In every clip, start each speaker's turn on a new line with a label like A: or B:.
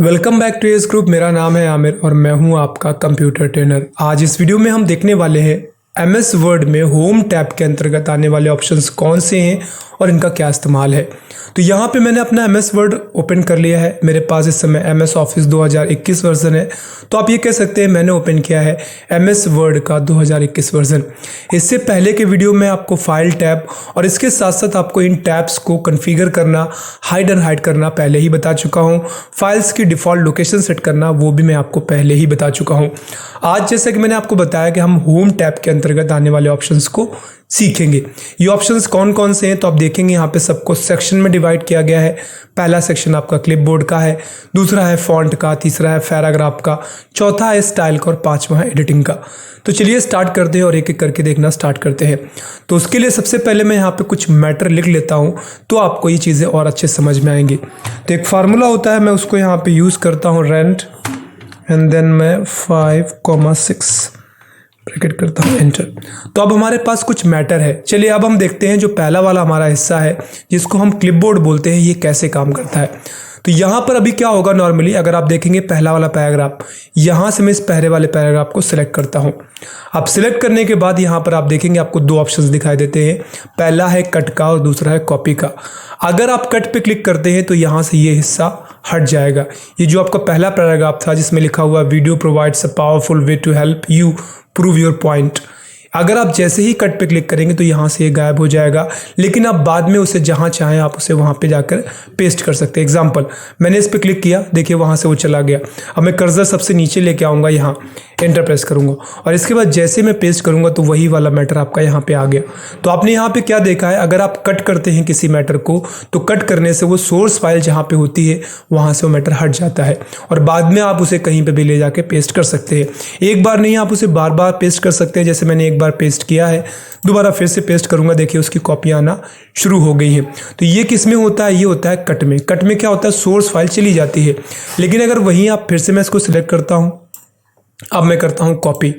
A: Welcome back to S group. मेरा नाम है आमिर और मैं हूं आपका कंप्यूटर ट्रेनर। आज इस वीडियो में हम देखने वाले हैं एमएस वर्ड में होम टैब के अंतर्गत आने वाले ऑप्शंस कौन से हैं और इनका क्या इस्तेमाल है। तो यहाँ पे मैंने अपना एमएस वर्ड ओपन कर लिया है। मेरे पास इस समय एमएस ऑफिस 2021 वर्जन है। तो आप ये कह सकते हैं मैंने ओपन किया है एमएस वर्ड का 2021 वर्जन। इससे पहले के वीडियो में आपको फाइल टैब और इसके साथ साथ आपको इन टैब्स को कॉन्फ़िगर करना, हाइड एंड हाइड करना पहले ही बता चुका हूँ। फाइल्स की डिफ़ॉल्ट लोकेशन सेट करना वो भी मैं आपको पहले ही बता चुका हूँ। आज जैसे कि मैंने आपको बताया कि हम होम टैब के अंतर्गत आने वाले ऑप्शंस को सीखेंगे। ये ऑप्शंस कौन कौन से हैं तो आप देखेंगे यहाँ पे सबको सेक्शन में डिवाइड किया गया है। पहला सेक्शन आपका क्लिपबोर्ड का है, दूसरा है फॉन्ट का, तीसरा है पैराग्राफ का, चौथा है स्टाइल का और पांचवा है एडिटिंग का। तो चलिए स्टार्ट करते हैं और एक एक करके देखना स्टार्ट करते हैं। तो उसके लिए सबसे पहले मैं यहाँ पे कुछ मैटर लिख लेता हूँ तो आपको ये चीज़ें और अच्छे समझ में आएंगी। तो एक फार्मूला होता है, मैं उसको यहाँ पे यूज़ करता हूँ रेंट एंड देन मैं 5,6 ब्रैकेट करता हूँ एंटर। तो अब हमारे पास कुछ मैटर है। चलिए अब हम देखते हैं जो पहला वाला हमारा हिस्सा है जिसको हम क्लिपबोर्ड बोलते हैं, ये कैसे काम करता है। तो यहाँ पर अभी क्या होगा, नॉर्मली अगर आप देखेंगे पहला वाला पैराग्राफ, यहाँ से मैं इस पहले वाले पैराग्राफ को सिलेक्ट करता हूँ। अब सिलेक्ट करने के बाद यहाँ पर आप देखेंगे आपको दो ऑप्शंस दिखाई देते हैं, पहला है कट का और दूसरा है कॉपी का। अगर आप कट पे क्लिक करते हैं तो यहाँ से ये हिस्सा हट जाएगा। ये जो आपका पहला पैराग्राफ था जिसमें लिखा हुआ video provides a powerful way to help you prove your point, अगर आप जैसे ही कट पे क्लिक करेंगे तो यहाँ से ये गायब हो जाएगा। लेकिन आप बाद में उसे जहाँ चाहें आप उसे वहाँ पे जाकर पेस्ट कर सकते हैं। एग्जाम्पल, मैंने इस पे क्लिक किया, देखिए वहाँ से वो चला गया। अब मैं कर्सर सबसे नीचे लेके आऊँगा, यहाँ एंटर प्रेस करूँगा और इसके बाद जैसे मैं पेस्ट करूँगा तो वही वाला मैटर आपका यहाँ पे आ गया। तो आपने यहाँ पे क्या देखा है, अगर आप कट करते हैं किसी मैटर को तो कट करने से वो सोर्स फाइल जहाँ पे होती है वहाँ से वो मैटर हट जाता है और बाद में आप उसे कहीं पर भी ले जाके पेस्ट कर सकते हैं। एक बार नहीं, आप उसे बार बार पेस्ट कर सकते हैं। जैसे मैंने एक बार पेस्ट किया है, दोबारा फिर से पेस्ट करूंगा, देखिए उसकी कॉपी आना शुरू हो गई है। तो ये किस में होता है, ये होता है कट में। कट में क्या होता है, सोर्स फाइल चली जाती है। लेकिन अगर वहीं आप फिर से मैं इसको सिलेक्ट करता हूं, अब मैं करता हूं कॉपी,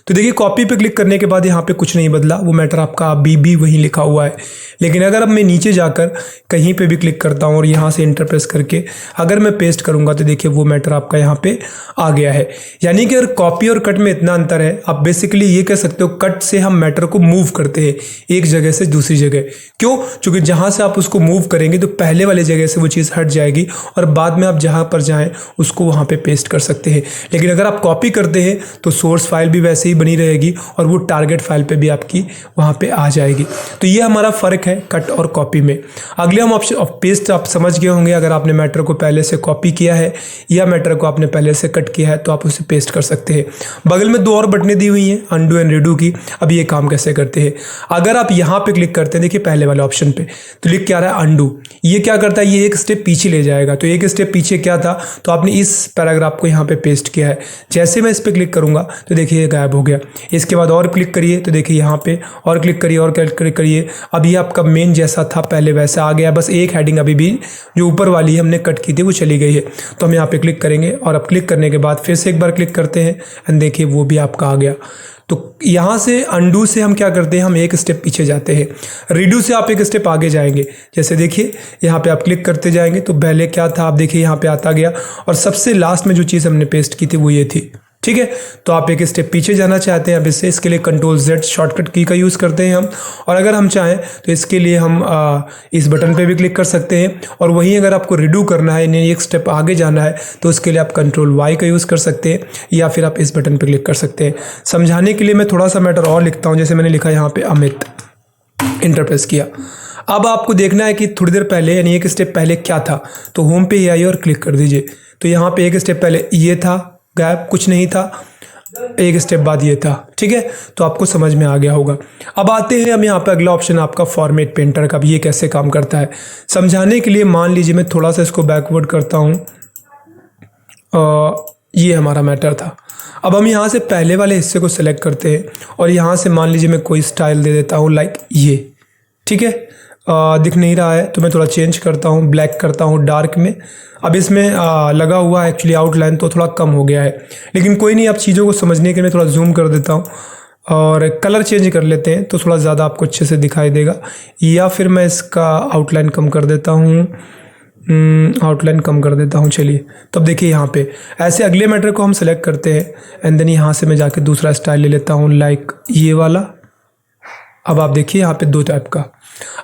A: तो देखिए कॉपी पे क्लिक करने के बाद यहाँ पे कुछ नहीं बदला, वो मैटर आपका अभी भी वहीं लिखा हुआ है। लेकिन अगर अब मैं नीचे जाकर कहीं पे भी क्लिक करता हूँ और यहाँ से इंटर प्रेस करके अगर मैं पेस्ट करूँगा तो देखिए वो मैटर आपका यहाँ पे आ गया है। यानी कि अगर कॉपी और कट में इतना अंतर है, आप बेसिकली ये कह सकते हो कट से हम मैटर को मूव करते हैं एक जगह से दूसरी जगह। क्यों? क्योंकि जहाँ से आप उसको मूव करेंगे तो पहले वाले जगह से वो चीज़ हट जाएगी और बाद में आप जहाँ पर जाएँ उसको वहाँ पर पेस्ट कर सकते हैं। लेकिन अगर आप कॉपी करते हैं तो सोर्स फाइल भी वैसे बनी रहेगी और वो टारगेट फाइल पे भी आपकी वहाँ पे आ जाएगी। तो ये हमारा फ़र्क है कट और कॉपी में। अगले हम ऑप्शन ऑफ पेस्ट आप समझ गए होंगे। अगर आपने मैटर को पहले से कॉपी किया है या मैटर को आपने पहले से कट किया है तो आप उसे पेस्ट कर सकते हैं। बगल में दो और बटनें दी हुई हैं अंडू एंड रीडू की। अब ये काम कैसे करते हैं, अगर आप यहाँ पे क्लिक करते हैं, देखिए पहले वाले ऑप्शन पे तो लिख क्या रहा है अंडू। ये क्या करता है, ये एक स्टेप पीछे ले जाएगा। तो एक स्टेप पीछे क्या था, तो आपने इस पैराग्राफ को यहाँ पे पेस्ट किया है, जैसे मैं इस पर क्लिक करूँगा तो देखिए ये गायब हो गया। इसके बाद और क्लिक करिए तो देखिए यहाँ पे और क्लिक करिए और क्लिक करिए, अब ये आपका मेन जैसा था पहले वैसा आ गया। बस एक हेडिंग अभी भी जो ऊपर वाली हमने कट की थी वो चली गई है। तो हम यहाँ पे क्लिक करेंगे और अब क्लिक करने के बाद फिर से एक बार क्लिक करते हैं एंड देखिए वो भी आपका आ गया। तो यहाँ से अंडू से हम क्या करते हैं, हम एक स्टेप पीछे जाते हैं। रीडू से आप एक स्टेप आगे जाएंगे। जैसे देखिए यहाँ पे आप क्लिक करते जाएंगे तो पहले क्या था, आप देखिए यहाँ पे आता गया और सबसे लास्ट में जो चीज़ हमने पेस्ट की थी वो ये थी। ठीक है, तो आप एक स्टेप पीछे जाना चाहते हैं अब इससे, इसके लिए कंट्रोल Z शॉर्टकट की का यूज़ करते हैं हम। और अगर हम चाहें तो इसके लिए हम इस बटन पे भी क्लिक कर सकते हैं। और वहीं अगर आपको रिडू करना है यानी एक स्टेप आगे जाना है तो उसके लिए आप कंट्रोल Y का यूज़ कर सकते हैं या फिर आप इस बटन पर क्लिक कर सकते हैं। समझाने के लिए मैं थोड़ा सा मैटर और लिखता हूँ। जैसे मैंने लिखा यहाँ पर अमित, इंटर प्रेस किया। अब आपको देखना है कि थोड़ी देर पहले यानी एक स्टेप पहले क्या था, तो होम पे ही आइए और क्लिक कर दीजिए। तो यहाँ पे एक स्टेप पहले ये था, गायब, कुछ नहीं था। एक स्टेप बाद ये था। ठीक है, तो आपको समझ में आ गया होगा। अब आते हैं हम यहाँ पे अगला ऑप्शन आपका फॉर्मेट पेंटर का भी, ये कैसे काम करता है समझाने के लिए मान लीजिए मैं थोड़ा सा इसको बैकवर्ड करता हूँ। ये हमारा मैटर था। अब हम यहाँ से पहले वाले हिस्से को सिलेक्ट करते हैं और यहाँ से मान लीजिए मैं कोई स्टाइल दे देता हूँ लाइक ये। ठीक है, दिख नहीं रहा है तो मैं थोड़ा चेंज करता हूँ, ब्लैक करता हूँ डार्क में। अब इसमें लगा हुआ है एक्चुअली आउटलाइन तो थोड़ा कम हो गया है, लेकिन कोई नहीं, आप चीज़ों को समझने के लिए थोड़ा जूम कर देता हूँ और कलर चेंज कर लेते हैं तो थोड़ा ज़्यादा आपको अच्छे से दिखाई देगा। या फिर मैं इसका आउटलाइन कम कर देता हूँ, आउटलाइन कम कर देता हूँ। चलिए तो अब देखिए यहाँ पे ऐसे अगले मैटर को हम सेलेक्ट करते हैं एंड देन यहाँ से मैं जाके दूसरा स्टाइल ले लेता हूँ, लाइक ये वाला। अब आप देखिए यहाँ पे 2 टाइप का।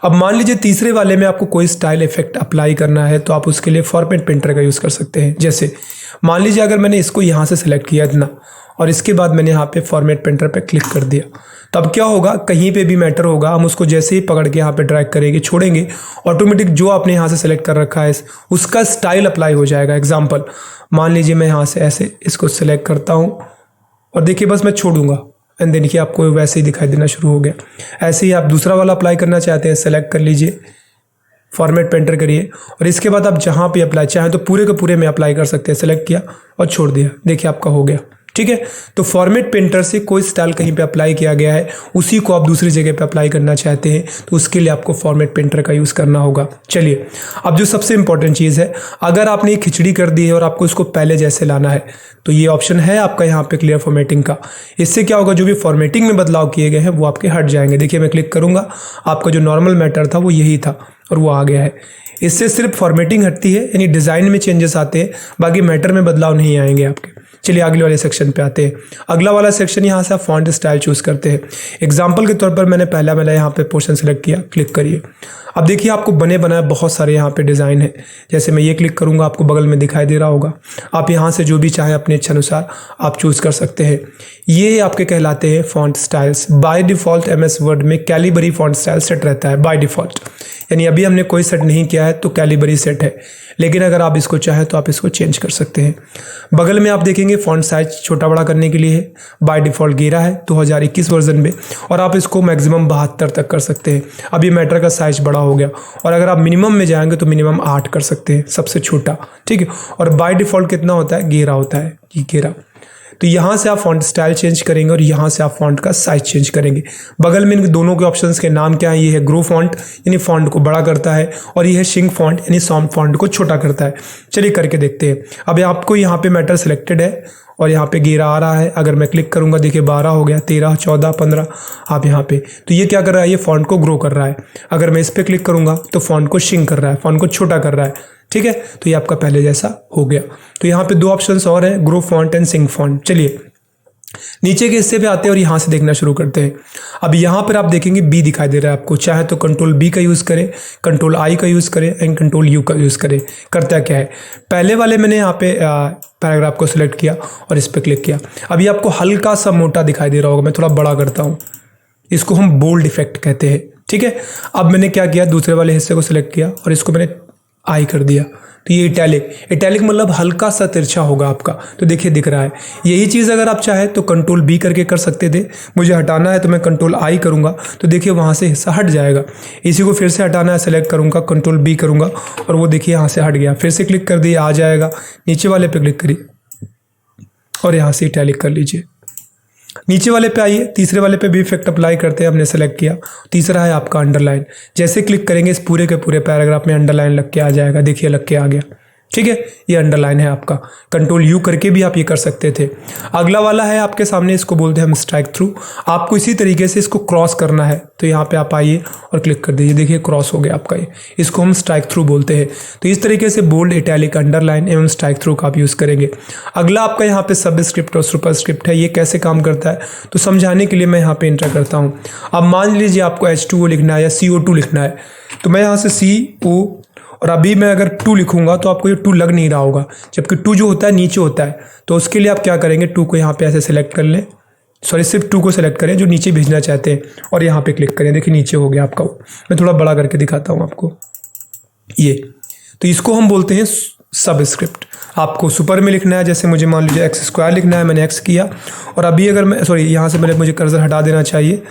A: अब मान लीजिए तीसरे वाले में आपको कोई स्टाइल इफेक्ट अप्लाई करना है तो आप उसके लिए फॉर्मेट पेंटर का यूज़ कर सकते हैं। जैसे मान लीजिए अगर मैंने इसको यहाँ से सिलेक्ट किया इतना और इसके बाद मैंने यहाँ पे फॉर्मेट पेंटर पे क्लिक कर दिया, तो अब क्या होगा, कहीं पे भी मैटर होगा हम उसको जैसे ही पकड़ के यहाँ पे ड्रैग करेंगे, छोड़ेंगे, ऑटोमेटिक जो आपने यहाँ से सेलेक्ट कर रखा है उसका स्टाइल अप्लाई हो जाएगा। एग्जाम्पल मान लीजिए मैं यहाँ से ऐसे इसको सिलेक्ट करता हूँ और देखिए बस मैं छोड़ूंगा एंड देन देखिए आपको वैसे ही दिखाई देना शुरू हो गया। ऐसे ही आप दूसरा वाला अप्लाई करना चाहते हैं, सेलेक्ट कर लीजिए, फॉर्मेट पेंटर करिए और इसके बाद आप जहाँ पे अप्लाई चाहें तो पूरे के पूरे में अप्लाई कर सकते हैं। सेलेक्ट किया और छोड़ दिया, देखिए आपका हो गया। ठीक है, तो फॉर्मेट पेंटर से कोई स्टाइल कहीं पे अप्लाई किया गया है, उसी को आप दूसरी जगह पे अप्लाई करना चाहते हैं तो उसके लिए आपको फॉर्मेट पेंटर का यूज़ करना होगा। चलिए अब जो सबसे इंपॉर्टेंट चीज़ है, अगर आपने ये खिचड़ी कर दी है और आपको इसको पहले जैसे लाना है तो ये ऑप्शन है आपका यहाँ पे क्लियर फॉर्मेटिंग का। इससे क्या होगा, जो भी फॉर्मेटिंग में बदलाव किए गए हैं वो आपके हट जाएंगे। देखिए मैं क्लिक करूँगा, आपका जो नॉर्मल मैटर था वो यही था और वो आ गया है। इससे सिर्फ फॉर्मेटिंग हटती है, यानी डिज़ाइन में चेंजेस आते हैं, बाकी मैटर में बदलाव नहीं आएंगे आपके। चलिए अगले वाले सेक्शन पे आते हैं। अगला वाला सेक्शन यहाँ से आप फॉन्ट स्टाइल चूज़ करते हैं। एग्जांपल के तौर पर मैंने पहला वाला यहाँ पे पोर्शन सेलेक्ट किया, क्लिक करिए। अब देखिए आपको बने बनाए बहुत सारे यहाँ पे डिज़ाइन है। जैसे मैं ये क्लिक करूँगा, आपको बगल में दिखाई दे रहा होगा। आप यहाँ से जो भी चाहें अपने इच्छा अनुसार आप चूज़ कर सकते हैं। ये आपके कहलाते हैं font styles. By default MS word में कैलिबरी फॉन्ट स्टाइल सेट रहता है बाय डिफ़ॉल्ट, यानी अभी हमने कोई सेट नहीं किया है तो कैलिबरी सेट है, लेकिन अगर आप इसको चाहें तो आप इसको चेंज कर सकते हैं। बगल में आप देखेंगे फॉन्ट साइज छोटा बड़ा करने के लिए है, बाय डिफ़ॉल्ट 11 है 2021 वर्जन में, और आप इसको मैक्सिमम 72 तक कर सकते हैं। अब ये मैटर का साइज बड़ा हो गया, और अगर आप मिनिमम में जाएंगे तो मिनिमम 8 कर सकते हैं, सबसे छोटा। ठीक है, और बाय डिफ़ॉल्ट कितना होता है, 11 होता है, ये 11। तो यहाँ से आप फॉन्ट स्टाइल चेंज करेंगे और यहाँ से आप फॉन्ट का साइज चेंज करेंगे। बगल में इन दोनों के ऑप्शंस के नाम क्या है, ये है ग्रो फॉन्ट यानी फॉन्ट को बड़ा करता है, और ये है शिंक फॉन्ट यानी फॉन्ट को छोटा करता है। चलिए करके देखते हैं। अब आपको यहाँ पे मैटर सिलेक्टेड है और यहाँ पे 11 आ रहा है। अगर मैं क्लिक करूँगा देखिए 12 हो गया, 13, 14, 15 आप यहाँ पे, तो ये क्या कर रहा है, ये फॉन्ट को ग्रो कर रहा है। अगर मैं इस पर क्लिक करूँगा तो फॉन्ट को शिंक कर रहा है, फॉन्ट को छोटा कर रहा है। ठीक है, तो ये आपका पहले जैसा हो गया। तो यहाँ पे 2 ऑप्शंस और हैं, grow font and shrink font. चलिए नीचे के हिस्से पे आते हैं और यहाँ से देखना शुरू करते हैं। अब यहाँ पर आप देखेंगे बी दिखाई दे रहा है आपको, चाहे तो कंट्रोल बी का यूज़ करें, कंट्रोल आई का यूज़ करें एंड कंट्रोल यू का यूज़ करें। करता क्या है, पहले वाले मैंने यहाँ पे पैराग्राफ को सिलेक्ट किया और इस पर क्लिक किया। अभी आपको हल्का सा मोटा दिखाई दे रहा होगा, मैं थोड़ा बड़ा करता हूँ, इसको हम बोल्ड इफेक्ट कहते हैं। ठीक है, अब मैंने क्या किया, दूसरे वाले हिस्से को सिलेक्ट किया और इसको मैंने आई कर दिया, तो ये इटैलिक मतलब हल्का सा तिरछा होगा आपका, तो देखिए दिख रहा है। यही चीज़ अगर आप चाहें तो कंट्रोल बी करके कर सकते थे। मुझे हटाना है तो मैं कंट्रोल आई करूँगा तो देखिए वहाँ से हिस्सा हट जाएगा। इसी को फिर से हटाना है, सेलेक्ट करूँगा, कंट्रोल बी करूँगा और वो देखिए यहाँ से हट गया। फिर से क्लिक कर दिए, आ जाएगा। नीचे वाले पे क्लिक करिए और यहाँ से इटैलिक कर लीजिए। नीचे वाले पे आइए, तीसरे वाले पे भी इफेक्ट अप्लाई करते हैं, हमने सेलेक्ट किया। तीसरा है आपका अंडरलाइन। जैसे क्लिक करेंगे इस पूरे के पूरे पैराग्राफ में अंडरलाइन लग के आ जाएगा, देखिए लग के आ गया। ठीक है, ये अंडरलाइन है आपका। कंट्रोल यू करके भी आप ये कर सकते थे। अगला वाला है आपके सामने, इसको बोलते हैं हम स्ट्राइक थ्रू। आपको इसी तरीके से इसको क्रॉस करना है तो यहाँ पे आप आइए और क्लिक कर दीजिए, देखिए क्रॉस हो गया आपका ये। इसको हम स्ट्राइक थ्रू बोलते हैं। तो इस तरीके से बोल्ड, इटैलिक, अंडरलाइन एवं स्ट्राइक थ्रू का आप यूज़ करेंगे। अगला आपका यहाँ पे सबस्क्रिप्ट और सुपरस्क्रिप्ट है। ये कैसे काम करता है तो समझाने के लिए मैं यहाँ पे इंटर करता हूँ। अब मान लीजिए आपको H2O लिखना है या CO2 लिखना है, तो मैं यहाँ से CO, और अभी मैं अगर 2 लिखूंगा तो आपको ये 2 लग नहीं रहा होगा, जबकि 2 जो होता है नीचे होता है। तो उसके लिए आप क्या करेंगे, 2 को यहाँ पे ऐसे सेलेक्ट कर लें, सॉरी सिर्फ 2 को सेलेक्ट करें जो नीचे भेजना चाहते हैं और यहाँ पे क्लिक करें, देखिए नीचे हो गया आपका। मैं थोड़ा बड़ा करके दिखाता हूँ आपको ये। तो इसको हम बोलते हैं सबस्क्रिप्ट। आपको सुपर में लिखना है, जैसे मुझे मान लीजिए x² लिखना है, मैंने x किया। और अभी अगर मैं यहाँ से मुझे कर्सर हटा देना चाहिए,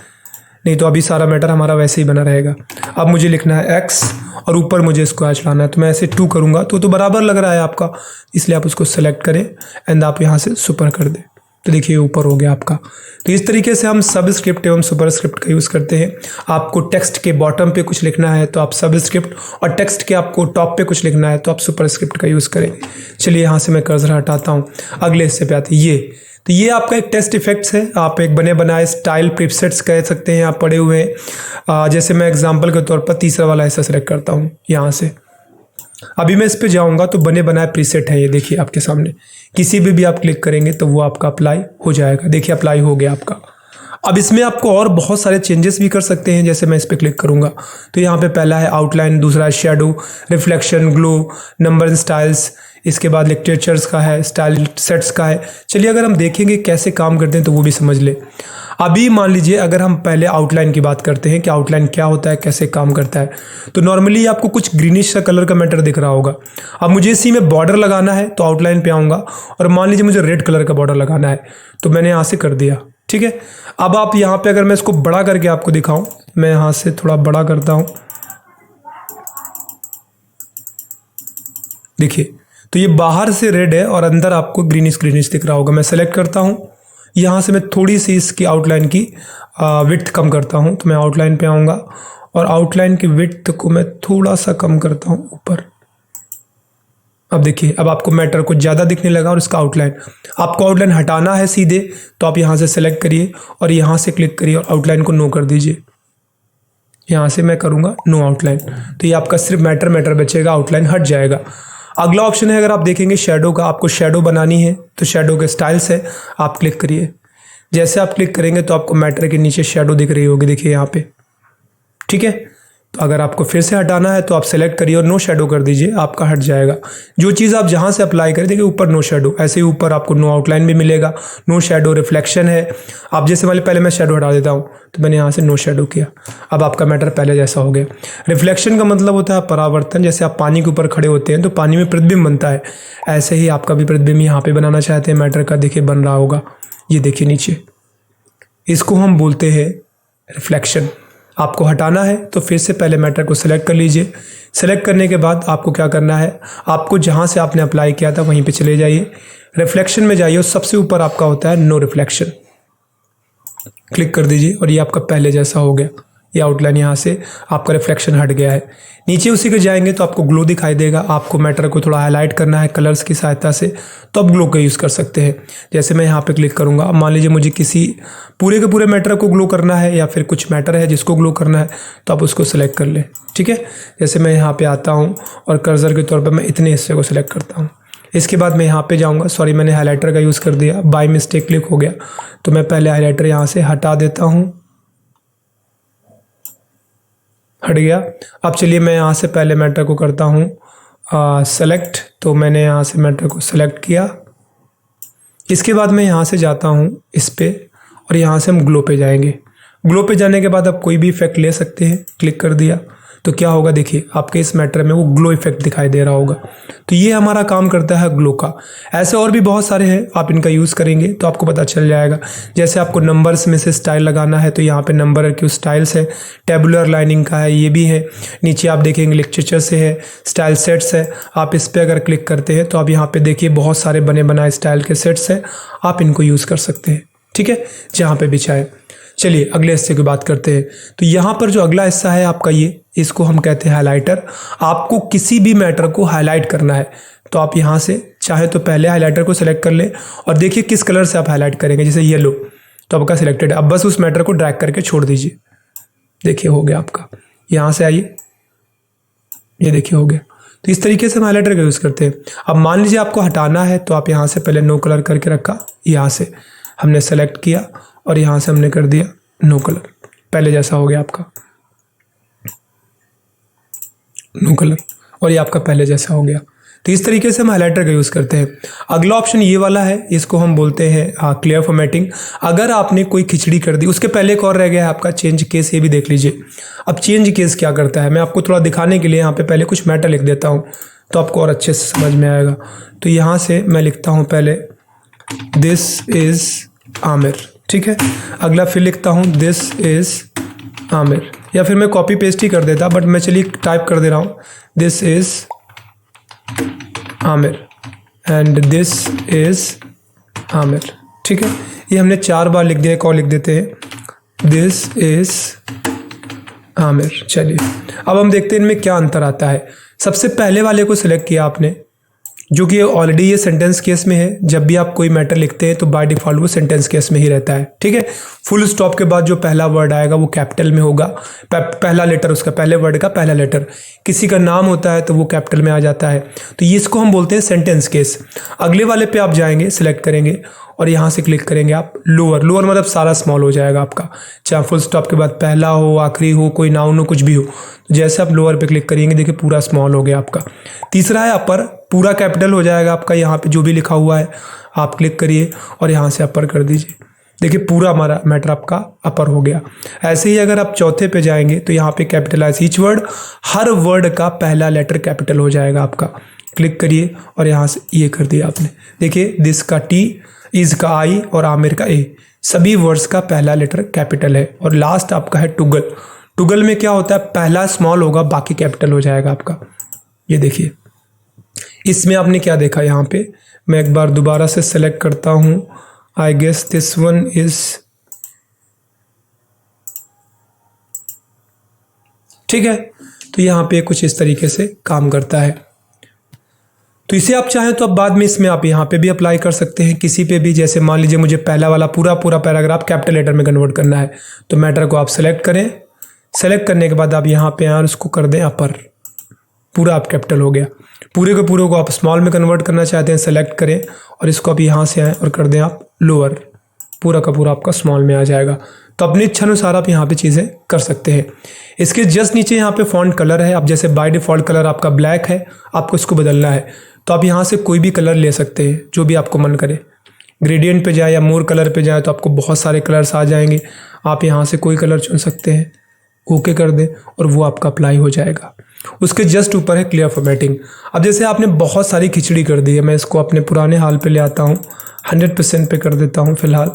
A: नहीं तो अभी सारा मैटर हमारा वैसे ही बना रहेगा। अब मुझे लिखना है x और ऊपर मुझे इसको लाना है, तो मैं ऐसे 2 करूँगा तो बराबर लग रहा है आपका, इसलिए आप उसको सेलेक्ट करें एंड आप यहाँ से सुपर कर दें, तो देखिए ऊपर हो गया आपका। तो इस तरीके से हम सबस्क्रिप्ट एवं सुपरस्क्रिप्ट का यूज़ करते हैं। आपको टेक्स्ट के बॉटम पे कुछ लिखना है तो आप सबस्क्रिप्ट, और टेक्स्ट के आपको टॉप पे कुछ लिखना है तो आप सुपरस्क्रिप्ट का यूज़ करेंगे। चलिए यहाँ से मैं कर्सर हटाता हूँ, अगले हिस्से पे आते हैं ये। तो ये आपका एक टेक्स्ट इफेक्ट्स है, आप एक बने बनाए स्टाइल प्रीसेट्स कह सकते हैं, आप पढ़े हुए हैं। जैसे मैं एग्जांपल के तौर पर तीसरा वाला हिस्सा सेलेक्ट करता हूँ यहाँ से, अभी मैं इस पे जाऊंगा तो बने बनाए प्रीसेट है, ये देखिए आपके सामने। किसी भी आप क्लिक करेंगे तो वो आपका अप्लाई हो जाएगा। देखिए अप्लाई हो गया आपका। अब इसमें आपको और बहुत सारे चेंजेस भी कर सकते हैं। जैसे मैं इस पर क्लिक करूंगा तो यहाँ पे पहला है आउटलाइन, दूसरा है shadow, reflection, glow, number and styles, इसके बाद लिटरेचर्स का है, स्टाइल सेट्स का है। चलिए अगर हम देखेंगे कैसे काम करते हैं तो वो भी समझ ले। अभी मान लीजिए अगर हम पहले आउटलाइन की बात करते हैं कि आउटलाइन क्या होता है, कैसे काम करता है, तो नॉर्मली आपको कुछ ग्रीनिश सा कलर का मैटर दिख रहा होगा। अब मुझे इसी में बॉर्डर लगाना है तो आउटलाइन पे आऊँगा और मान लीजिए मुझे रेड कलर का बॉर्डर लगाना है तो मैंने यहाँ से कर दिया, ठीक है। अब आप यहाँ पे अगर मैं इसको बड़ा करके आपको दिखाऊं, मैं यहाँ से थोड़ा बड़ा करता हूँ, देखिए तो ये बाहर से रेड है और अंदर आपको ग्रीनिश ग्रीनिश दिख रहा होगा। मैं सेलेक्ट करता हूँ, यहाँ से मैं थोड़ी सी इसकी आउटलाइन की विड्थ कम करता हूँ, तो मैं आउटलाइन पे आऊँगा और आउटलाइन की विड्थ को मैं थोड़ा सा कम करता हूँ ऊपर। अब देखिए अब आपको मैटर कुछ ज़्यादा दिखने लगा और इसका आउटलाइन, आपको आउटलाइन हटाना है सीधे तो आप यहाँ से सेलेक्ट करिए और यहाँ से क्लिक करिए और आउटलाइन को नो कर दीजिए। यहाँ से मैं करूँगा नो आउटलाइन, तो ये आपका सिर्फ मैटर बचेगा, आउटलाइन हट जाएगा। अगला ऑप्शन है, अगर आप देखेंगे शेडो का, आपको शेडो बनानी है तो शेडो के स्टाइल्स है, आप क्लिक करिए। जैसे आप क्लिक करेंगे तो आपको मैटर के नीचे शेडो दिख रही होगी, देखिए यहाँ पे, ठीक है। तो अगर आपको फिर से हटाना है तो आप सेलेक्ट करिए और नो शेडो कर दीजिए, आपका हट जाएगा। जो चीज़ आप जहाँ से अप्लाई करें, देखिए ऊपर नो शेडो, ऐसे ही ऊपर आपको नो आउटलाइन भी मिलेगा, नो शेडो, रिफ्लेक्शन है। आप जैसे वाले पहले मैं शेडो हटा देता हूँ तो मैंने यहाँ से नो शेडो किया, अब आपका मैटर पहले जैसा हो गया। रिफ्लेक्शन का मतलब होता है परावर्तन, जैसे आप पानी के ऊपर खड़े होते हैं तो पानी में प्रतिबिंब बनता है, ऐसे ही आपका भी प्रतिबिंब यहाँ पर बनाना चाहते हैं मैटर का, देखिए बन रहा होगा, ये देखिए नीचे, इसको हम बोलते हैं रिफ्लेक्शन। आपको हटाना है तो फिर से पहले मैटर को सिलेक्ट कर लीजिए। सेलेक्ट करने के बाद आपको क्या करना है, आपको जहाँ से आपने अप्लाई किया था वहीं पे चले जाइए, रिफ्लेक्शन में जाइए और सबसे ऊपर आपका होता है नो रिफ्लेक्शन, क्लिक कर दीजिए और ये आपका पहले जैसा हो गया। ये आउटलाइन यहाँ से आपका रिफ्लेक्शन हट गया है। नीचे उसी के जाएंगे तो आपको ग्लो दिखाई देगा। आपको मैटर को थोड़ा हाईलाइट करना है कलर्स की सहायता से तो आप ग्लो का यूज़ कर सकते हैं। जैसे मैं यहाँ पे क्लिक करूँगा, अब मान लीजिए मुझे किसी पूरे के पूरे मैटर को ग्लो करना है या फिर कुछ मैटर है जिसको ग्लो करना है तो आप उसको सेलेक्ट कर लें, ठीक है। जैसे मैं यहाँ पर आता हूँ और कर्सर के तौर पर मैं इतने हिस्से को सिलेक्ट करता हूँ। इसके बाद मैं यहाँ पे जाऊँगा, सॉरी मैंने हाइलाइटर का यूज़ कर दिया, बाय मिस्टेक क्लिक हो गया, तो मैं पहले हाइलाइटर यहाँ से हटा देता हूँ, हट गया। अब चलिए मैं यहाँ से पहले मैटर को करता हूँ सेलेक्ट, तो मैंने यहाँ से मैटर को सेलेक्ट किया। इसके बाद मैं यहाँ से जाता हूँ इस पे और यहाँ से हम ग्लो पे जाएंगे। ग्लो पे जाने के बाद आप कोई भी इफेक्ट ले सकते हैं, क्लिक कर दिया तो क्या होगा, देखिए आपके इस मैटर में वो ग्लो इफेक्ट दिखाई दे रहा होगा। तो ये हमारा काम करता है ग्लो का। ऐसे और भी बहुत सारे हैं, आप इनका यूज़ करेंगे तो आपको पता चल जाएगा। जैसे आपको नंबर्स में से स्टाइल लगाना है तो यहाँ पे नंबर के स्टाइल्स है, टेबुलर लाइनिंग का है, ये भी है। नीचे आप देखेंगे लिटरेचर से है, स्टाइल सेट्स है। आप इस पर अगर क्लिक करते हैं तो आप यहाँ पे देखिए बहुत सारे बने बनाए स्टाइल के सेट्स हैं, आप इनको यूज़ कर सकते हैं, ठीक है, जहाँ पे भी चाहे। चलिए अगले हिस्से की बात करते हैं। तो यहाँ पर जो अगला हिस्सा है आपका, ये इसको हम कहते हैं हाइलाइटर। आपको किसी भी मैटर को हाईलाइट करना है तो आप यहाँ से चाहे तो पहले हाइलाइटर को सिलेक्ट कर लें और देखिए किस कलर से आप हाईलाइट करेंगे। जैसे येलो तो आपका सिलेक्टेड है, अब बस उस मैटर को ड्रैग करके छोड़ दीजिए, देखिए हो गया आपका। यहाँ से आइए, ये देखिए हो गया। तो इस तरीके से हम हाइलाइटर का यूज़ करते हैं। अब मान लीजिए आपको हटाना है तो आप यहाँ से पहले नो कलर करके रखा, यहाँ से हमने सेलेक्ट किया और यहाँ से हमने कर दिया नो कलर, पहले जैसा हो गया आपका नो कलर और ये आपका पहले जैसा हो गया। तो इस तरीके से हम हाइलाइटर का यूज़ करते हैं। अगला ऑप्शन ये वाला है, इसको हम बोलते हैं क्लियर फॉर्मेटिंग। अगर आपने कोई खिचड़ी कर दी, उसके पहले एक और रह गया है आपका चेंज केस, ये भी देख लीजिए। अब चेंज केस क्या करता है, मैं आपको थोड़ा दिखाने के लिए यहाँ पे पहले कुछ मैटर लिख देता हूँ तो आपको और अच्छे से समझ में आएगा। तो यहाँ से मैं लिखता हूँ पहले दिस इज़ आमिर, ठीक है। अगला फिर लिखता हूँ दिस इज़ आमिर, या फिर मैं कॉपी पेस्ट ही कर देता, बट मैं चलिए टाइप कर दे रहा हूँ this is Aamir and this is Aamir, ठीक है। ये हमने 4 बार लिख दिया, एक और लिख देते हैं दिस इज़ आमिर। चलिए अब हम देखते हैं इनमें क्या अंतर आता है। सबसे पहले वाले को सिलेक्ट किया आपने, जो कि ऑलरेडी ये सेंटेंस केस में है। जब भी आप कोई मैटर लिखते हैं तो बाय डिफॉल्ट वो सेंटेंस केस में ही रहता है, ठीक है। फुल स्टॉप के बाद जो पहला वर्ड आएगा वो कैपिटल में होगा, पहला लेटर उसका, पहले वर्ड का पहला लेटर। किसी का नाम होता है तो वो कैपिटल में आ जाता है, तो ये इसको हम बोलते हैं सेंटेंस केस। अगले वाले पे आप जाएंगे, सिलेक्ट करेंगे और यहाँ से क्लिक करेंगे आप लोअर। लोअर मतलब सारा स्मॉल हो जाएगा आपका, चाहे फुल स्टॉप के बाद पहला हो, आखिरी हो, कोई नाउन हो, कुछ भी हो। तो जैसे आप लोअर पे क्लिक करेंगे, देखिए पूरा स्मॉल हो गया आपका। तीसरा है अपर, पूरा कैपिटल हो जाएगा आपका, यहाँ पे जो भी लिखा हुआ है आप क्लिक करिए और यहाँ से अपर कर दीजिए। देखिए पूरा हमारा मैटर आपका अपर हो गया। ऐसे ही अगर आप चौथे पे जाएंगे तो यहाँ पे कैपिटलाइज ईच वर्ड, हर वर्ड का पहला लेटर कैपिटल हो जाएगा आपका। क्लिक करिए और यहाँ से ये कर दिया आपने। देखिए दिस का टी, इज का आई और आमिर का ए, सभी वर्ड्स का पहला लेटर कैपिटल है। और लास्ट आपका है टुगल। टुगल में क्या होता है, पहला स्मॉल होगा, बाकी कैपिटल हो जाएगा आपका। ये देखिए इसमें आपने क्या देखा, यहाँ पे मैं एक बार दोबारा से सेलेक्ट करता हूँ। I guess this one is, ठीक है। तो यहाँ पे कुछ इस तरीके से काम करता है। तो इसे आप चाहें तो अब बाद में इसमें आप यहाँ पे भी अप्लाई कर सकते हैं, किसी पे भी। जैसे मान लीजिए मुझे पहला वाला पूरा पैराग्राफ कैपिटल लेटर में कन्वर्ट करना है, तो मैटर को आप सेलेक्ट करें। सेलेक्ट करने के बाद आप यहाँ पे आए और उसको कर दें अपर, पूरा आप कैपिटल हो गया। पूरे के पूरे को आप स्मॉल में कन्वर्ट करना चाहते हैं, सेलेक्ट करें और इसको आप यहाँ से आएँ और कर दें आप लोअर, पूरा का पूरा आपका स्मॉल में आ जाएगा। तो अपनी इच्छा अनुसार आप यहाँ पे चीज़ें कर सकते हैं। इसके जस्ट नीचे यहाँ पे फॉन्ट कलर है। अब जैसे बाय डिफ़ॉल्ट कलर आपका ब्लैक है, आपको इसको बदलना है तो आप यहाँ से कोई भी कलर ले सकते हैं, जो भी आपको मन करे। ग्रेडियंट पे जाए या मोर कलर पे जाए तो आपको बहुत सारे कलर्स आ जाएंगे। आप यहाँ से कोई कलर चुन सकते हैं, ओके कर दें और वो आपका अप्लाई हो जाएगा। उसके जस्ट ऊपर है क्लियर फॉर्मेटिंग। अब जैसे आपने बहुत सारी खिचड़ी कर दी है, मैं इसको अपने पुराने हाल पे ले आता हूँ, 100% पे कर देता हूँ फिलहाल।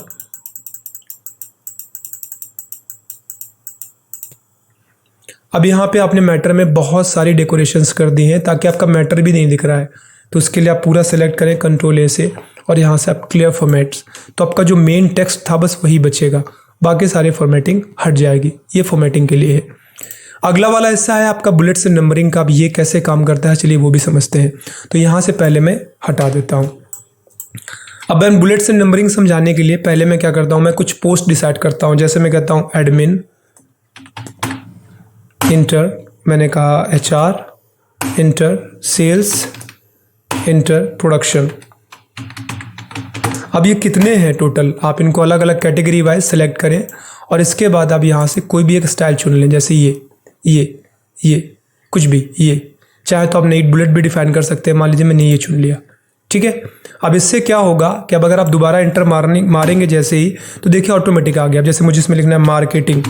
A: अब यहाँ पे आपने मैटर में बहुत सारी डेकोरेशंस कर दी हैं ताकि आपका मैटर भी नहीं दिख रहा है। तो उसके लिए आप पूरा सेलेक्ट करें कंट्रोल ए से और यहाँ से आप क्लियर फॉर्मेट्स, तो आपका जो मेन टेक्स्ट था बस वही बचेगा, बाकी सारे फॉर्मेटिंग हट जाएगी। ये फॉर्मेटिंग के लिए है। अगला वाला हिस्सा है आपका बुलेट्स एंड नंबरिंग का। अब ये कैसे काम करता है चलिए वो भी समझते हैं। तो यहाँ से पहले मैं हटा देता हूँ। अब मैं बुलेट्स एंड नंबरिंग समझाने के लिए पहले मैं क्या करता हूँ, मैं कुछ पोस्ट डिसाइड करता हूँ। जैसे मैं कहता हूँ एडमिन, इंटर, मैंने कहा HR, inter sales, inter production. अब ये कितने हैं टोटल, आप इनको अलग अलग कैटेगरी वाइज सेलेक्ट करें और इसके बाद आप यहाँ से कोई भी एक स्टाइल चुन लें। जैसे ये कुछ भी, ये चाहे तो आप नई बुलेट भी डिफाइन कर सकते हैं। मान लीजिए मैंने ये चुन लिया, ठीक है। अब इससे क्या होगा कि अब अगर आप दोबारा इंटर मारेंगे जैसे ही, तो देखिए ऑटोमेटिक आ गया। अब जैसे मुझे इसमें लिखना है मार्केटिंग,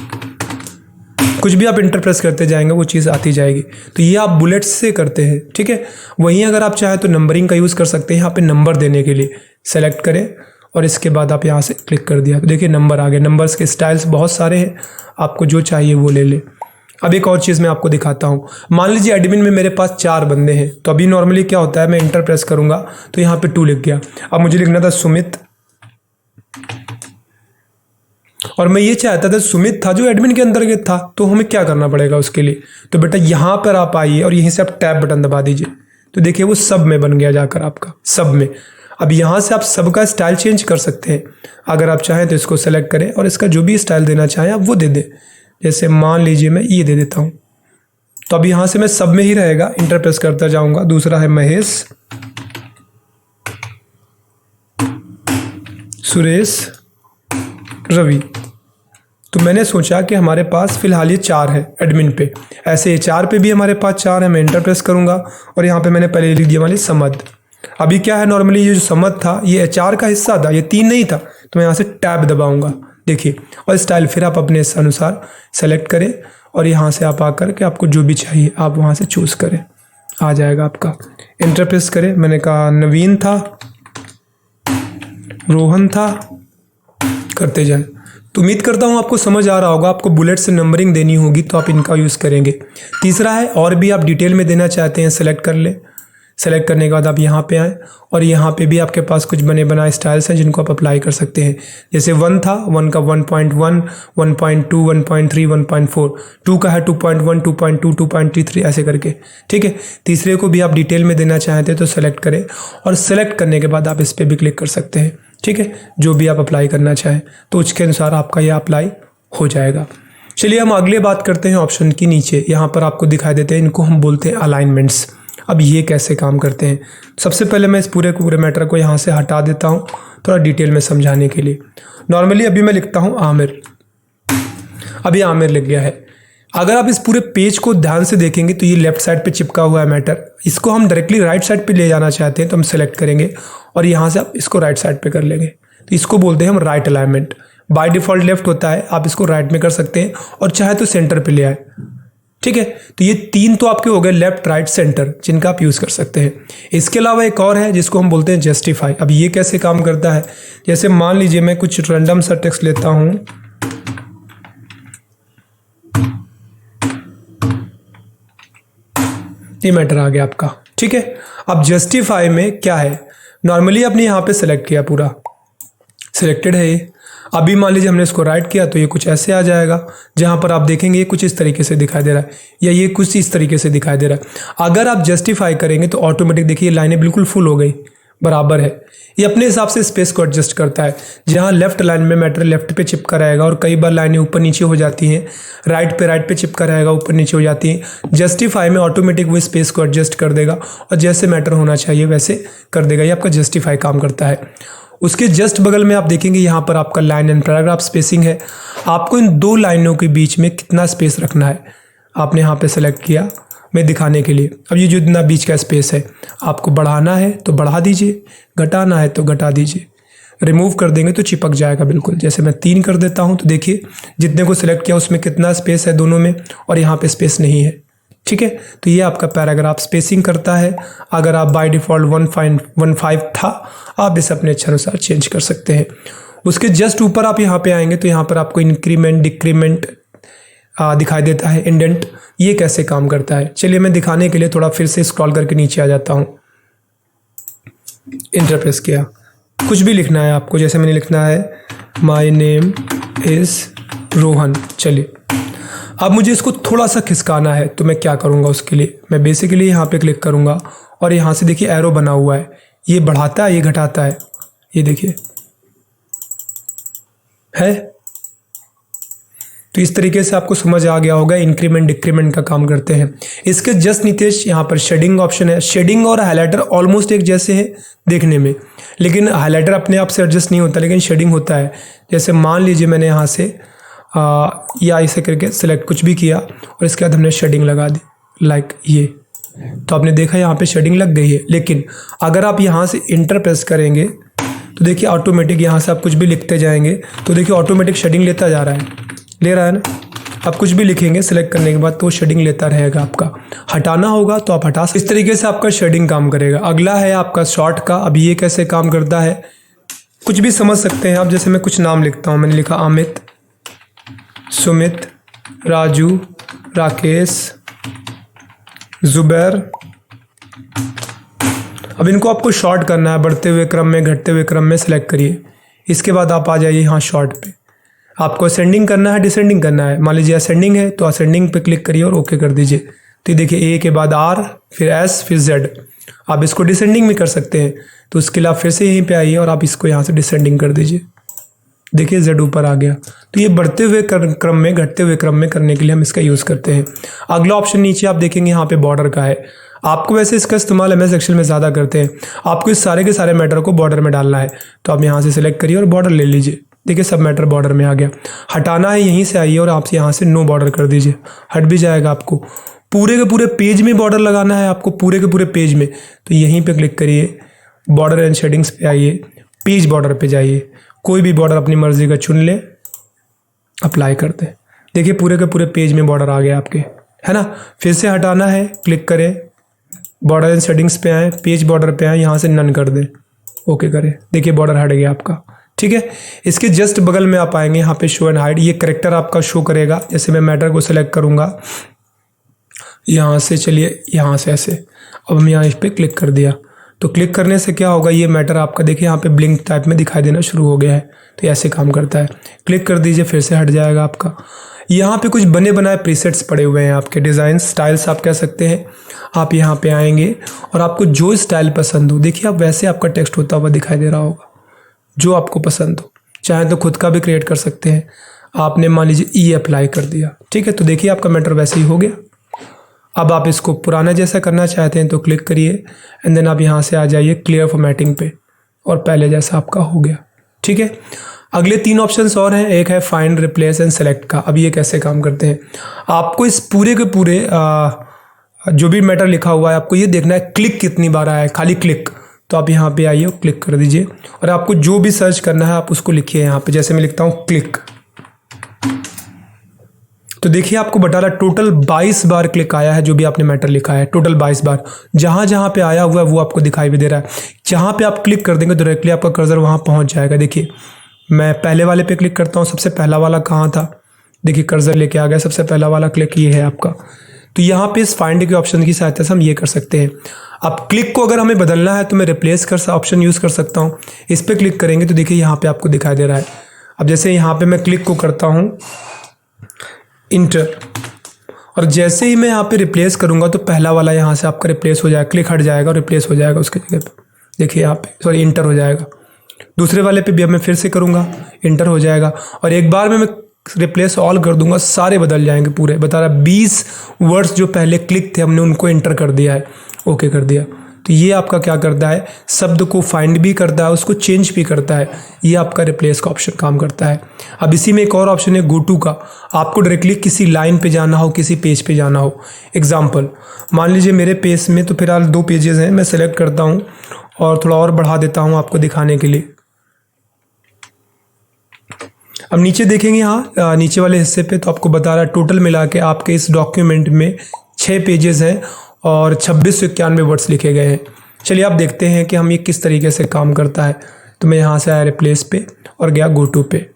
A: कुछ भी आप इंटर प्रेस करते जाएंगे वो चीज़ आती जाएगी। तो ये आप बुलेट्स से करते हैं, ठीक है। वहीं अगर आप चाहें तो नंबरिंग का यूज़ कर सकते हैं। यहाँ पे नंबर देने के लिए सेलेक्ट करें और इसके बाद आप यहाँ से क्लिक कर दिया तो देखिए नंबर आ गए। नंबर्स के स्टाइल्स बहुत सारे हैं, आपको जो चाहिए वो ले ले। अब एक और चीज़ मैं आपको दिखाता हूँ। मान लीजिए एडमिन में मेरे पास 4 बंदे हैं, तो अभी नॉर्मली क्या होता है, मैं इंटर प्रेस करूँगा तो यहाँ पे 2 लिख गया। अब मुझे लिखना था सुमित, और मैं ये चाहता था सुमित था जो एडमिन के अंतर्गत था, तो हमें क्या करना पड़ेगा उसके लिए। तो बेटा यहाँ पर आप आइए और यहीं से आप टैब बटन दबा दीजिए, तो देखिए वो सब में बन गया जाकर आपका, सब में। अब यहाँ से आप सबका स्टाइल चेंज कर सकते हैं। अगर आप चाहें तो इसको सेलेक्ट करें और इसका जो भी स्टाइल देना चाहें आप वो दे दें। जैसे मान लीजिए मैं ये दे देता हूँ, तो अब यहाँ से मैं सब में ही रहेगा, इंटर प्रेस करता जाऊँगा। दूसरा है महेश, सुरेश, रवि। तो मैंने सोचा कि हमारे पास फिलहाल ये 4 है एडमिन पे, ऐसे HR पे भी हमारे पास 4 है। मैं इंटर प्रेस करूँगा और यहाँ पे मैंने पहले लिख दिया वाली समद। अभी क्या है, नॉर्मली ये जो समद था ये HR का हिस्सा था, ये 3 नहीं था, तो मैं यहाँ से टैब दबाऊँगा देखिए। और स्टाइल फिर आप अपने अनुसार सेलेक्ट करें और यहाँ से आप आकर के आपको जो भी चाहिए आप वहाँ से चूज़ करें, आ जाएगा आपका। इंटर प्रेस करें, मैंने कहा नवीन था, रोहन था, करते जाए। तो उम्मीद करता हूँ आपको समझ आ रहा होगा। आपको बुलेट से नंबरिंग देनी होगी तो आप इनका यूज़ करेंगे। तीसरा है और भी आप डिटेल में देना चाहते हैं सेलेक्ट कर लें। सेलेक्ट करने के बाद आप यहाँ पे आएँ और यहाँ पे भी आपके पास कुछ बने बनाए स्टाइल्स हैं जिनको आप अप्लाई कर सकते हैं। जैसे 1 था, 1 का 1.1, 1.2, 1.3, 1.4, 2 का है 2.1, 2.2, 2.33 ऐसे करके, ठीक है। तीसरे को भी आप डिटेल में देना चाहते हैं तो सेलेक्ट करें और सेलेक्ट करने के बाद आप इस पर भी क्लिक कर सकते हैं, ठीक है। जो भी आप अप्लाई करना चाहें तो उसके अनुसार आपका ये अप्लाई हो जाएगा। चलिए हम अगले बात करते हैं ऑप्शन की। नीचे यहाँ पर आपको दिखाई देते हैं, इनको हम बोलते हैं अलाइनमेंट्स। अब ये कैसे काम करते हैं, सबसे पहले मैं इस पूरे मैटर को यहाँ से हटा देता हूँ थोड़ा डिटेल में समझाने के लिए। नॉर्मली अभी मैं लिखता हूँ आमिर, अभी आमिर लिख गया है। अगर आप इस पूरे पेज को ध्यान से देखेंगे तो ये लेफ्ट साइड पे चिपका हुआ है मैटर। इसको हम डायरेक्टली राइट साइड पे ले जाना चाहते हैं तो हम सेलेक्ट करेंगे और यहाँ से आप इसको राइट साइड पे कर लेंगे, तो इसको बोलते हैं हम right alignment. By default left होता है, आप इसको राइट में कर सकते हैं और चाहे तो सेंटर पे ले आए, ठीक है। तो ये 3 तो आपके हो गए लेफ्ट राइट सेंटर जिनका आप यूज़ कर सकते हैं। इसके अलावा एक और है जिसको हम बोलते हैं जस्टिफाई। अब ये कैसे काम करता है, जैसे मान लीजिए मैं कुछ रैंडम सा टेक्स्ट लेता हूँ, ये मैटर आ गया आपका, ठीक है। अब जस्टिफाई में क्या है, नॉर्मली आपने यहाँ पे सेलेक्ट किया, पूरा सिलेक्टेड है ये। अभी मान लीजिए हमने इसको राइट किया तो ये कुछ ऐसे आ जाएगा, जहाँ पर आप देखेंगे ये कुछ इस तरीके से दिखाई दे रहा है या ये कुछ इस तरीके से दिखाई दे रहा है। अगर आप जस्टिफाई करेंगे तो ऑटोमेटिक देखिए लाइनें बिल्कुल फुल हो गई, बराबर है। ये अपने हिसाब से स्पेस को एडजस्ट करता है। जहाँ लेफ्ट लाइन में मैटर लेफ्ट पे चिपका रहेगा और कई बार लाइनें ऊपर नीचे हो जाती हैं, राइट पे चिपका रहेगा ऊपर नीचे हो जाती हैं। जस्टिफाई में ऑटोमेटिक वो स्पेस को एडजस्ट कर देगा और जैसे मैटर होना चाहिए वैसे कर देगा। ये आपका जस्टिफाई काम करता है। उसके जस्ट बगल में आप देखेंगे यहाँ पर आपका लाइन एंड पैराग्राफ स्पेसिंग है। आपको इन 2 लाइनों के बीच में कितना स्पेस रखना है आपने यहाँ पे सेलेक्ट किया मैं दिखाने के लिए। अब ये जो इतना बीच का स्पेस है आपको बढ़ाना है तो बढ़ा दीजिए, घटाना है तो घटा दीजिए। रिमूव कर देंगे तो चिपक जाएगा बिल्कुल। जैसे मैं 3 कर देता हूँ तो देखिए जितने को सिलेक्ट किया उसमें कितना स्पेस है दोनों में और यहाँ पे स्पेस नहीं है, ठीक है। तो ये आपका पैराग्राफ स्पेसिंग करता है। अगर आप बाय डिफ़ॉल्ट 1.15 था, आप इसे अपने इच्छा अनुसार चेंज कर सकते हैं। उसके जस्ट ऊपर आप यहाँ पे आएंगे तो यहाँ पर आपको इंक्रीमेंट डिक्रीमेंट दिखाई देता है, इंडेंट। ये कैसे काम करता है चलिए मैं दिखाने के लिए थोड़ा फिर से स्क्रॉल करके नीचे आ जाता हूँ। इंटर प्रेस किया, कुछ भी लिखना है आपको, जैसे मैंने लिखना है माय नेम इज़ रोहन। चलिए अब मुझे इसको थोड़ा सा खिसकाना है तो मैं क्या करूँगा, उसके लिए मैं बेसिकली यहाँ पे क्लिक करूँगा और यहाँ से देखिए एरो बना हुआ है, ये बढ़ाता है ये घटाता है, ये देखिए है। तो इस तरीके से आपको समझ आ गया होगा इंक्रीमेंट डिक्रीमेंट का काम करते हैं। इसके जस्ट नीचे यहाँ पर शेडिंग ऑप्शन है। शेडिंग और हाइलाइटर ऑलमोस्ट एक जैसे हैं देखने में, लेकिन हाइलाइटर अपने आप से एडजस्ट नहीं होता लेकिन शेडिंग होता है। जैसे मान लीजिए मैंने यहाँ से या ऐसे करके सिलेक्ट कुछ भी किया और इसके बाद हमने शेडिंग लगा दी, लाइक ये, तो आपने देखा यहाँ पे शेडिंग लग गई है। लेकिन अगर आप यहाँ से इंटर प्रेस करेंगे तो देखिए ऑटोमेटिक यहाँ से आप कुछ भी लिखते जाएंगे तो देखिए ऑटोमेटिक शेडिंग लेता जा रहा है, ले रहा है ना। आप कुछ भी लिखेंगे सिलेक्ट करने के बाद तो शेडिंग लेता रहेगा। आपका हटाना होगा तो आप हटा सकते। इस तरीके से आपका शेडिंग काम करेगा। अगला है आपका शॉर्ट का। अब ये कैसे काम करता है कुछ भी समझ सकते हैं आप। जैसे मैं कुछ नाम लिखता हूँ, मैंने लिखा अमित, सुमित, राजू, राकेश, जुबैर। अब इनको आपको शॉर्ट करना है, बढ़ते हुए क्रम में घटते हुए क्रम में सेलेक्ट करिए। इसके बाद आप आ जाइए यहाँ शॉर्ट पे। आपको असेंडिंग करना है डिसेंडिंग करना है। मान लीजिए असेंडिंग है तो असेंडिंग पे क्लिक करिए और ओके कर दीजिए। तो ये देखिए ए के बाद आर, फिर एस, फिर जेड। आप इसको डिसेंडिंग भी कर सकते हैं तो उसके लिए आप फिर से यहीं पे आइए और आप इसको यहाँ से डिसेंडिंग कर दीजिए। देखिए जेड ऊपर आ गया। तो ये बढ़ते हुए क्रम में घटते हुए क्रम में करने के लिए हम इसका यूज़ करते हैं। अगला ऑप्शन नीचे आप देखेंगे यहाँ पे बॉर्डर का है। आपको वैसे इसका इस्तेमाल एमएस एक्सेल में ज़्यादा करते हैं। आपको इस सारे के सारे मैटर को बॉर्डर में डालना है तो आप यहाँ से सिलेक्ट करिए और बॉर्डर ले लीजिए। देखिए सब मैटर बॉर्डर में आ गया। हटाना है यहीं से आइए और आप यहाँ से नो बॉर्डर कर दीजिए, हट भी जाएगा। आपको पूरे के पूरे पेज में बॉर्डर लगाना है, आपको पूरे के पूरे पेज में, तो यहीं पे क्लिक करिए, बॉर्डर एंड शेडिंग्स पे आइए, पेज बॉर्डर पे जाइए, कोई भी बॉर्डर अपनी मर्जी का चुन ले, अप्लाई कर दें। देखिए पूरे के पूरे पेज में बॉर्डर आ गए आपके, है ना। फिर से हटाना है, क्लिक करें, बॉर्डर एंड सेटिंग्स पे आए, पेज बॉर्डर पे आए, यहाँ से नन कर दें, ओके करें। देखिए बॉर्डर हट गया आपका, ठीक है। इसके जस्ट बगल में आप आएंगे, यहाँ पे शो एंड हाइड, ये करेक्टर आपका शो करेगा। जैसे मैं मैटर को सेलेक्ट करूँगा यहाँ से, चलिए यहाँ से ऐसे, अब हम यहाँ इस पर क्लिक कर दिया, तो क्लिक करने से क्या होगा, ये मैटर आपका देखिए यहाँ पे ब्लिंक टाइप में दिखाई देना शुरू हो गया है। तो ऐसे काम करता है। क्लिक कर दीजिए, फिर से हट जाएगा आपका। यहाँ पे कुछ बने बनाए प्रीसेट्स पड़े हुए हैं आपके, डिज़ाइन स्टाइल्स आप कह सकते हैं। आप यहाँ पे आएंगे और आपको जो स्टाइल पसंद हो, देखिए आप वैसे आपका टेक्स्ट होता हुआ दिखाई दे रहा होगा, जो आपको पसंद हो। चाहे तो खुद का भी क्रिएट कर सकते हैं। आपने मान लीजिए ई अप्लाई कर दिया, ठीक है, तो देखिए आपका मैटर वैसे ही हो गया। अब आप इसको पुराना जैसा करना चाहते हैं तो क्लिक करिए एंड देन आप यहाँ से आ जाइए क्लियर फॉर्मेटिंग पे, और पहले जैसा आपका हो गया, ठीक है। अगले 3 ऑप्शंस और हैं, एक है फाइंड, रिप्लेस एंड सेलेक्ट का। अब ये कैसे काम करते हैं, आपको इस पूरे के पूरे जो भी मैटर लिखा हुआ है आपको ये देखना है क्लिक कितनी बार आया है, खाली क्लिक। तो आप यहाँ पे आइए और क्लिक कर दीजिए, और आपको जो भी सर्च करना है आप उसको लिखिए यहाँ पे। जैसे मैं लिखता हूँ क्लिक, तो देखिए आपको बता रहा टोटल 22 बार क्लिक आया है, जो भी आपने मैटर लिखा है टोटल 22 बार। जहाँ जहाँ पे आया हुआ है वो आपको दिखाई भी दे रहा है। जहाँ पे आप क्लिक कर देंगे डायरेक्टली आपका कर्सर वहाँ पहुँच जाएगा। देखिए मैं पहले वाले पे क्लिक करता हूँ, सबसे पहला वाला कहाँ था, देखिए कर्सर लेके आ गया, सबसे पहला वाला क्लिक ये है आपका। तो यहाँ पे इस फाइंड के ऑप्शन की सहायता से हम ये कर सकते हैं। अब क्लिक को अगर हमें बदलना है तो मैं रिप्लेस कर ऑप्शन यूज़ कर सकता हूँ। इस पर क्लिक करेंगे तो देखिए यहाँ पे आपको दिखाई दे रहा है। अब जैसे यहाँ पे मैं क्लिक को करता हूँ इंटर, और जैसे ही मैं यहाँ पे रिप्लेस करूँगा तो पहला वाला यहाँ से आपका रिप्लेस हो जाएगा, क्लिक हट जाएगा और रिप्लेस हो जाएगा उसके जगह पे। देखिए यहाँ पे सॉरी इंटर हो जाएगा। दूसरे वाले पे भी अब मैं फिर से करूँगा, इंटर हो जाएगा, और एक बार में मैं रिप्लेस ऑल कर दूंगा, सारे बदल जाएंगे पूरे। बता रहा 20 वर्ड्स जो पहले क्लिक थे हमने उनको इंटर कर दिया है, ओके कर दिया। तो ये आपका क्या करता है, शब्द को फाइंड भी करता है, उसको चेंज भी करता है। ये आपका रिप्लेस का ऑप्शन काम करता है। अब इसी में एक और ऑप्शन है गो टू का। आपको डायरेक्टली किसी लाइन पे जाना हो, किसी पेज पे जाना हो। एग्जाम्पल मान लीजिए मेरे पेज में तो फिलहाल 2 पेजेस हैं, मैं सेलेक्ट करता हूँ और थोड़ा और बढ़ा देता हूँ आपको दिखाने के लिए। अब नीचे देखेंगे यहाँ नीचे वाले हिस्से पे तो आपको बता रहा है टोटल मिला के आपके इस डॉक्यूमेंट में 6 पेजेस हैं और 2691 वर्ड्स लिखे गए हैं। चलिए आप देखते हैं कि हम ये किस तरीके से काम करता है। तो मैं यहाँ से आया रिप्लेस पे और गया गो टू पे।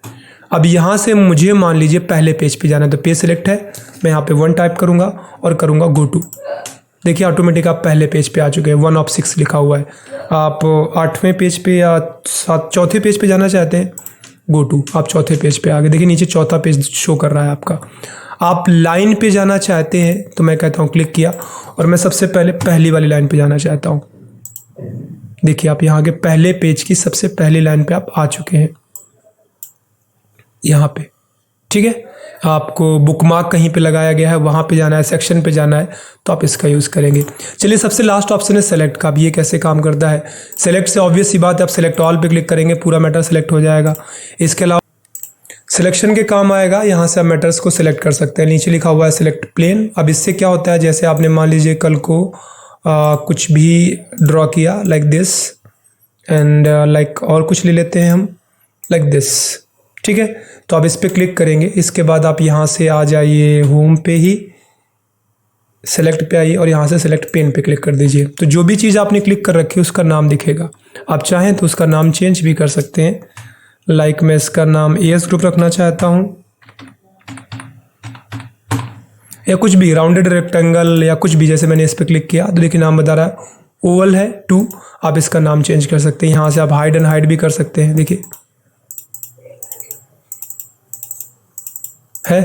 A: अब यहाँ से मुझे मान लीजिए पहले पेज पे जाना है, तो पेज सेलेक्ट है, मैं यहाँ पे 1 टाइप करूँगा और करूँगा गो टू। देखिए ऑटोमेटिक आप पहले पेज पे आ चुके हैं, 1 ऑफ 6 लिखा हुआ है। आप 8वें पेज पे या 4थे पेज पे जाना चाहते हैं, गो टू, आप 4थे पेज पे आ गए। देखिए नीचे 4था पेज शो कर रहा है आपका। आप लाइन पे जाना चाहते हैं तो मैं कहता हूँ क्लिक किया, और मैं सबसे पहले पहली वाली लाइन पे जाना चाहता हूँ। देखिए आप यहाँ के पहले पेज की सबसे पहली लाइन पे आप आ चुके हैं यहाँ पे, ठीक है। आपको बुकमार्क कहीं पे लगाया गया है, वहाँ पे जाना है, सेक्शन पे जाना है, तो आप इसका यूज़ करेंगे। चलिए सबसे लास्ट ऑप्शन है सेलेक्ट का। अब ये कैसे काम करता है, सेलेक्ट से ऑब्वियस सी बात है, आप सेलेक्ट ऑल पे क्लिक करेंगे पूरा मैटर सेलेक्ट हो जाएगा। इसके अलावा सिलेक्शन के काम आएगा, यहाँ से आप मैटर्स को सिलेक्ट कर सकते हैं। नीचे लिखा हुआ है सिलेक्ट प्लेन। अब इससे क्या होता है, जैसे आपने मान लीजिए कल को कुछ भी ड्रॉ किया लाइक दिस एंड लाइक और कुछ ले लेते हैं हम लाइक दिस, ठीक है। तो आप इस पर क्लिक करेंगे, इसके बाद आप यहाँ से आ जाइए होम पे ही, सेलेक्ट पे आइए और यहाँ से सेलेक्ट पेन पे क्लिक कर दीजिए। तो जो भी चीज़ आपने क्लिक कर रखी है उसका नाम दिखेगा। आप चाहें तो उसका नाम चेंज भी कर सकते हैं। लाइक मैं इसका नाम एएस ग्रुप रखना चाहता हूँ, या कुछ भी राउंडेड रेक्टेंगल या कुछ भी। जैसे मैंने इस पर क्लिक किया तो देखिए नाम बता रहा है ओवल है 2। आप इसका नाम चेंज कर सकते हैं। यहाँ से आप हाइड एंड हाइड भी कर सकते हैं, देखिए है।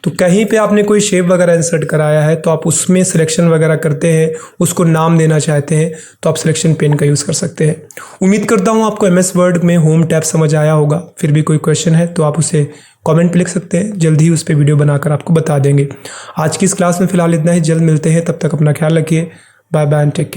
A: तो कहीं पे आपने कोई शेप वगैरह इंसर्ट कराया है तो आप उसमें सिलेक्शन वगैरह करते हैं, उसको नाम देना चाहते हैं तो आप सिलेक्शन पेन का यूज़ कर सकते हैं। उम्मीद करता हूँ आपको एमएस वर्ड में होम टैब समझ आया होगा। फिर भी कोई क्वेश्चन है तो आप उसे कमेंट पे लिख सकते हैं, जल्द ही उस पर वीडियो बनाकर आपको बता देंगे। आज की इस क्लास में फ़िलहाल इतना ही, जल्द मिलते हैं, तब तक अपना ख्याल रखिए। Bye bye and take care.